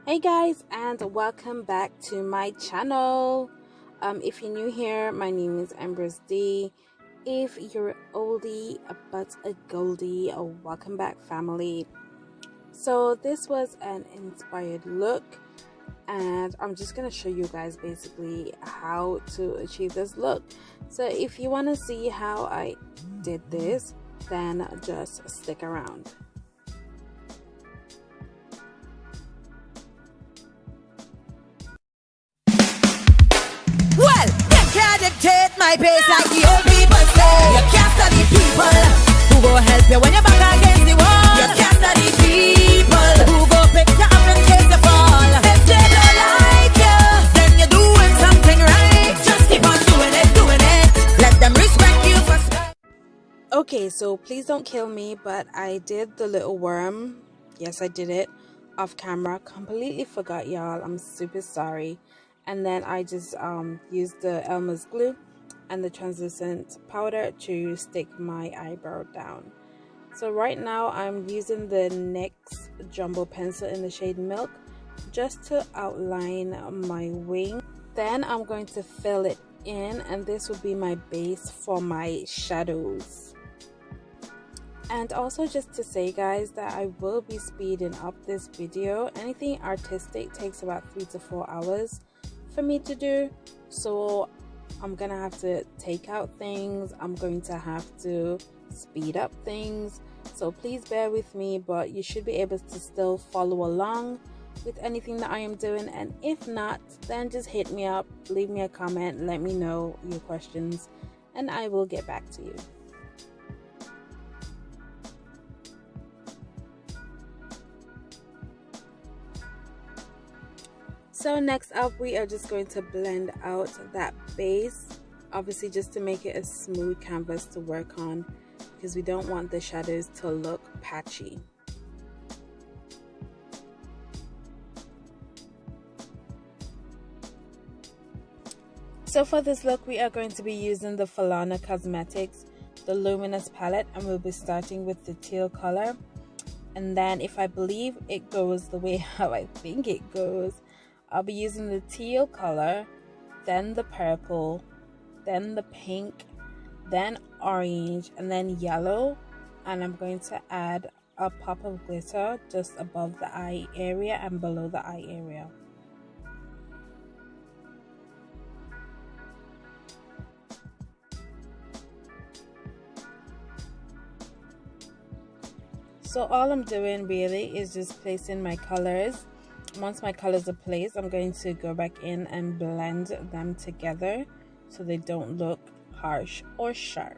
Hey guys, and welcome back to my channel. If you're new here, my name is Empress D. If you're an oldie but a goldie, welcome back family. So this was an inspired look, and I'm just gonna show you guys basically how to achieve this look. So if you want to see how I did this, then just stick around. Well, them can't dictate my pace like the old people say. You can't study people who go help you when you're back against the wall. You can't study people who go pick you up in case you fall. If they don't like you, then you're doing something right. Just keep on doing it. Let them respect you for Okay, so please don't kill me, but I did the little worm. Yes, I did it off camera. Completely forgot, y'all. I'm super sorry. And then I just used the Elmer's glue and the translucent powder to stick my eyebrow down. So right now I'm using the NYX jumbo pencil in the shade Milk just to outline my wing. Then I'm going to fill it in, and this will be my base for my shadows. And also just to say guys that I will be speeding up this video. Anything artistic takes about 3 to 4 hours for me to do, so I'm gonna have to take out things, I'm going to have to speed up things, so please bear with me, but you should be able to still follow along with anything that I am doing. And if not, then just hit me up, leave me a comment, let me know your questions, and I will get back to you. So next up, we are just going to blend out that base, obviously just to make it a smooth canvas to work on, because we don't want the shadows to look patchy. So for this look, we are going to be using the Falana Cosmetics, the Luminous palette, and we'll be starting with the teal color. And then if I believe it goes the way how I think it goes, I'll be using the teal color, then the purple, then the pink, then orange, and then yellow. And I'm going to add a pop of glitter just above the eye area and below the eye area. So all I'm doing really is just placing my colors. Once my colors are placed, I'm going to go back in and blend them together so they don't look harsh or sharp.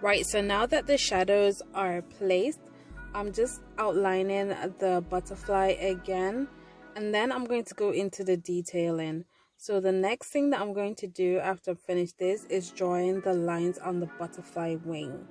Right, so now that the shadows are placed, I'm just outlining the butterfly again, and then I'm going to go into the detailing. So the next thing that I'm going to do after I finish this is drawing the lines on the butterfly wing.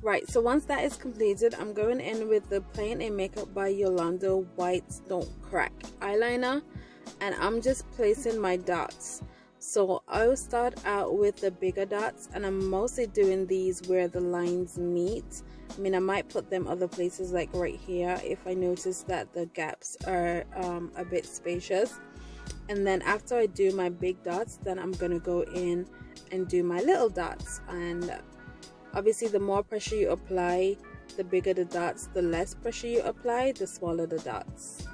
Right, so once that is completed, I'm going in with the Plain and Makeup by Yolanda White Don't Crack eyeliner, and I'm just placing my dots. So I'll start out with the bigger dots, and I'm mostly doing these where the lines meet. I mean, I might put them other places like right here if I notice that the gaps are a bit spacious. And then after I do my big dots, then I'm gonna go in and do my little dots. And obviously the more pressure you apply, the bigger the dots. The less pressure you apply, the smaller the dots.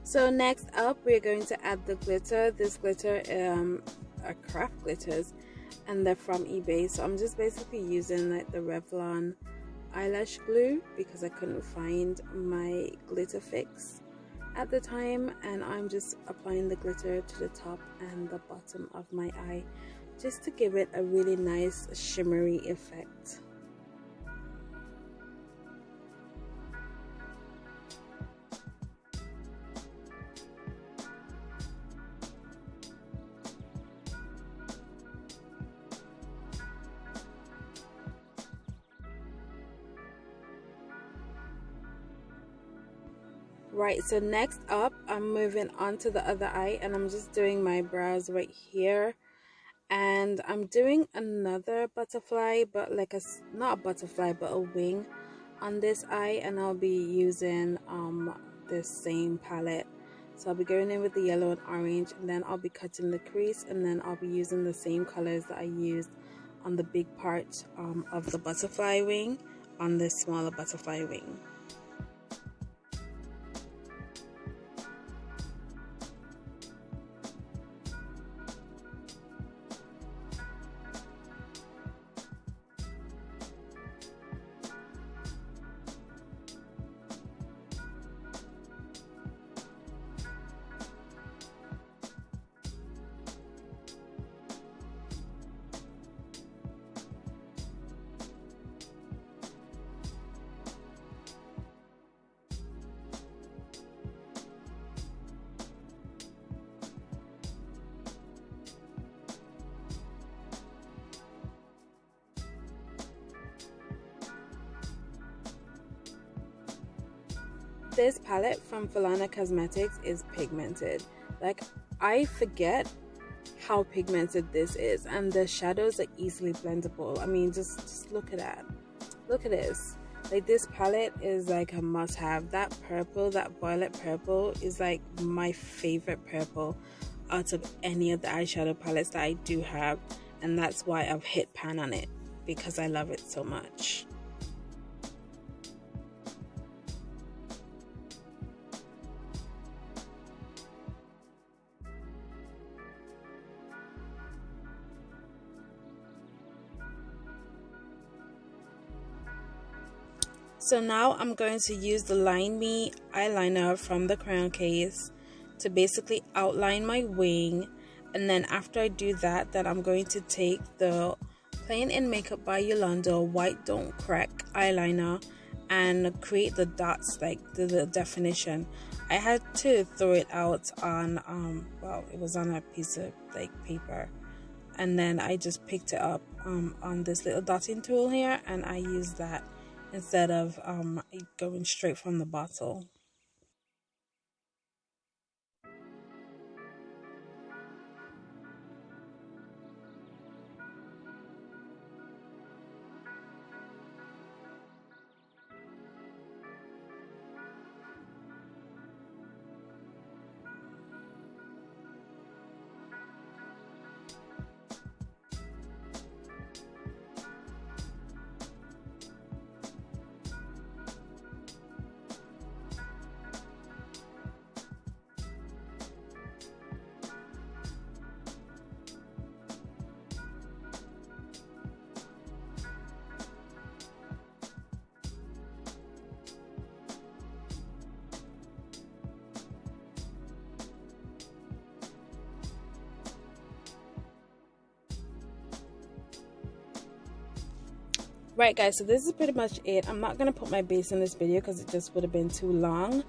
So next up, we're going to add the glitter. This glitter are craft glitters, and they're from eBay. So I'm just basically using like the Revlon eyelash glue because I couldn't find my glitter fix at the time, and I'm just applying the glitter to the top and the bottom of my eye just to give it a really nice shimmery effect. Right, so next up, I'm moving on to the other eye, and I'm just doing my brows right here. And I'm doing another butterfly, but like not a butterfly, but a wing on this eye, and I'll be using this same palette. So I'll be going in with the yellow and orange, and then I'll be cutting the crease, and then I'll be using the same colors that I used on the big part of the butterfly wing on this smaller butterfly wing. This palette from Falana Cosmetics is pigmented. Like, I forget how pigmented this is, and the shadows are easily blendable. I mean, just look at that. Look at this. Like, this palette is like a must-have. That purple, that violet purple is like my favorite purple out of any of the eyeshadow palettes that I do have, and that's why I've hit pan on it, because I love it so much. So now I'm going to use the Line Me eyeliner from the Crown Case to basically outline my wing, and then after I do that, then I'm going to take the Plain and Makeup by Yolanda White Don't Crack eyeliner and create the dots, like the definition. I had to throw it out on well, it was on a piece of like paper, and then I just picked it up on this little dotting tool here, and I used that instead of going straight from the bottle. Right guys, so this is pretty much it. I'm not gonna put my base in this video because it just would have been too long.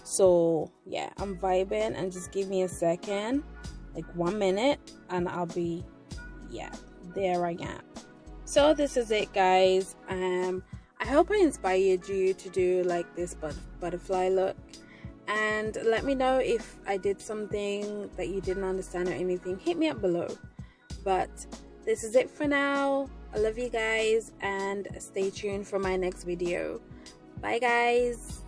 So yeah, I'm vibing, and just give me a second, like 1 minute, and I'll be, yeah, there I am. So this is it guys. I hope I inspired you to do like this butterfly look, and let me know if I did something that you didn't understand or anything. Hit me up below. But this is it for now. I love you guys, and stay tuned for my next video. Bye guys.